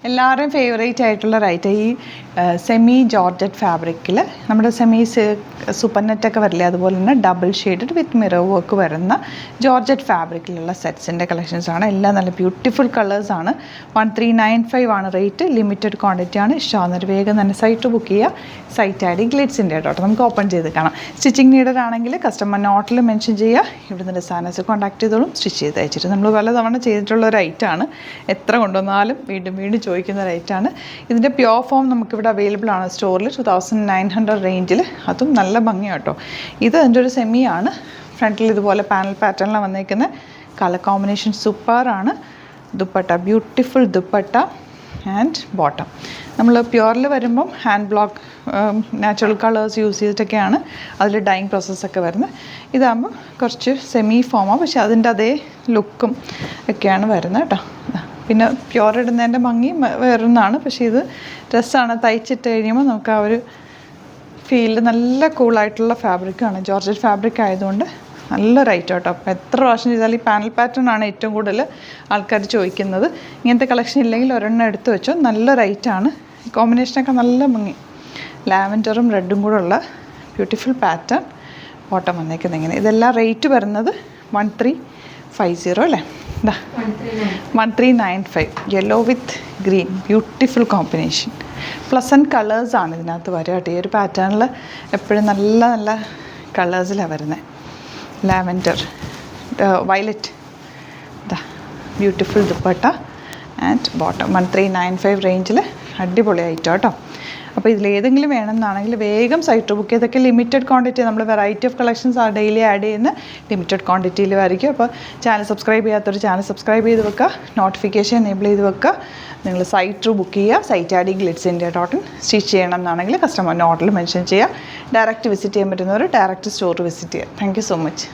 എല്ലാവരുടെയും ഫേവറേറ്റ് ആയിട്ടുള്ള റൈറ്റ് ഈ സെമി ജോർജറ്റ് ഫാബ്രിക്കിൽ നമ്മുടെ സെമി സൂപ്പർ നെറ്റൊക്കെ വരില്ലേ, അതുപോലെ തന്നെ ഡബിൾ ഷെയ്ഡഡ് വിത്ത് മിറർ വർക്ക് വരുന്ന ജോർജറ്റ് ഫാബ്രിക്കിലുള്ള സെറ്റ്സിൻ്റെ കളക്ഷൻസാണ്. എല്ലാം നല്ല ബ്യൂട്ടിഫുൾ കളേഴ്സാണ്. 1395 ആണ് റേറ്റ്. ലിമിറ്റഡ് ക്വാണ്ടിറ്റി ആണ്. ഇഷ്ടമാകുന്നൊരു വേഗം തന്നെ സൈറ്റ് ബുക്ക് ചെയ്യുക. സൈറ്റ് ഐ ഡി ഗ്ലിറ്റ്സിൻ്റെ കേട്ടോ, നമുക്ക് ഓപ്പൺ ചെയ്ത് കാണാം. സ്റ്റിച്ചിങ് നീഡഡ് ആണെങ്കിൽ കസ്റ്റമർ നോട്ടിൽ മെൻഷൻ ചെയ്യുക. ഇവിടുന്ന് ഡിസൈനേഴ്സ് കോൺടാക്ട് ചെയ്തോളും. സ്റ്റിച്ച് ചെയ്ത് അയച്ചിട്ട് നമ്മൾ പലതവണ ചെയ്തിട്ടുള്ള ഒരു ഐറ്റമാണ്. എത്ര കൊണ്ടുവന്നാലും വീണ്ടും വീണ്ടും ചോദിക്കുന്ന ഒരു ഐറ്റമാണ്. ഇതിൻ്റെ പ്യോർ ഫോം നമുക്കിവിടെ അവൈലബിൾ ആണ് സ്റ്റോറിൽ 2900 റേഞ്ചിൽ. അതും നല്ല ഭംഗിയാണ് കേട്ടോ. ഇത് അതിൻ്റെ ഒരു സെമിയാണ്. ഫ്രണ്ടിൽ ഇതുപോലെ പാനൽ പാറ്റേണിലാണ് വന്നേക്കുന്നത്. കളർ കോമ്പിനേഷൻ സൂപ്പറാണ്. Dupatta beautiful dupatta and bottom. നമ്മൾ പ്യുവറിൽ വരുമ്പം hand block natural colours use ചെയ്തിട്ടൊക്കെയാണ് അതിൽ ഡൈയിങ് പ്രോസസ്സൊക്കെ വരുന്നത്. ഇതാകുമ്പോൾ കുറച്ച് സെമി ഫോമാണ്, പക്ഷേ അതിൻ്റെ അതേ ലുക്കും ഒക്കെയാണ് വരുന്നത് കേട്ടോ. പിന്നെ പ്യുവർ ഇടുന്നതിൻ്റെ ഭംഗി വേറൊന്നാണ്, പക്ഷേ ഇത് ഡ്രസ്സാണ്. തയ്ച്ചിട്ട് കഴിയുമ്പോൾ നമുക്ക് ആ ഒരു ഫീൽഡ് നല്ല കൂളായിട്ടുള്ള ഫാബ്രിക്കാണ്. ജോർജറ്റ് ഫാബ്രിക് ആയതുകൊണ്ട് നല്ല റേറ്റ് കേട്ടോ. അപ്പോൾ എത്ര പ്രാവശ്യം ചെയ്താൽ ഈ പാനൽ പാറ്റേൺ ആണ് ഏറ്റവും കൂടുതൽ ആൾക്കാർ ചോദിക്കുന്നത്. ഇങ്ങനത്തെ കളക്ഷൻ ഇല്ലെങ്കിൽ ഒരെണ്ണം എടുത്ത് വെച്ചോ. നല്ല റേറ്റാണ്. കോമ്പിനേഷനൊക്കെ നല്ല ഭംഗി. ലാവൻഡറും റെഡും കൂടെ ഉള്ള ബ്യൂട്ടിഫുൾ പാറ്റേൺ ബോട്ടം വന്നേക്കുന്നത് ഇങ്ങനെ. ഇതെല്ലാം റേറ്റ് വരുന്നത് 1350 അല്ലേ. 1395. യെല്ലോ വിത്ത് ഗ്രീൻ ബ്യൂട്ടിഫുൾ കോമ്പിനേഷൻ. പ്ലസൻറ്റ് കളേഴ്സാണ് ഇതിനകത്ത് വരിക കേട്ടോ. ഈ ഒരു പാറ്റേണിൽ എപ്പോഴും നല്ല നല്ല കളേഴ്സിലാണ് വരുന്നത്. Lavender, violet, beautiful dupatta and bottom. 1395 റേഞ്ചിൽ അടിപൊളി ഐറ്റം കേട്ടോ. അപ്പോൾ ഇതിലേതെങ്കിലും വേണമെന്നാണെങ്കിൽ വേഗം സൈറ്റ് ബുക്ക് ചെയ്തൊക്കെ. ലിമിറ്റഡ് ക്വാണ്ടിറ്റി, നമ്മൾ വെറൈറ്റി ഓഫ് കളക്ഷൻസ് ആ ഡെയിലി ആഡ് ചെയ്യുന്ന ലിമിറ്റഡ് ക്വാണ്ടിറ്റിയിലായിരിക്കും. അപ്പോൾ ചാനൽ സബ്സ്ക്രൈബ് ചെയ്യാത്തൊരു ചാനൽ സബ്സ്ക്രൈബ് ചെയ്ത് വെക്കുക. നോട്ടിഫിക്കേഷൻ എനേബിൾ ചെയ്ത് വെക്കുക. നിങ്ങൾ സൈറ്റ് ബുക്ക് ചെയ്യുക. സൈറ്റ് ഐ ഡി ഗ്ലിറ്റ്സിൻ്റെ സ്റ്റിച്ച് ചെയ്യണം എന്നാണെങ്കിൽ കസ്റ്റമർ നോട്ടിൽ മെൻഷൻ ചെയ്യുക. ഡയറക്റ്റ് വിസിറ്റ് ചെയ്യാൻ പറ്റുന്നവർ ഡയറക്റ്റ് സ്റ്റോർ വിസിറ്റ് ചെയ്യുക. Thank you so much.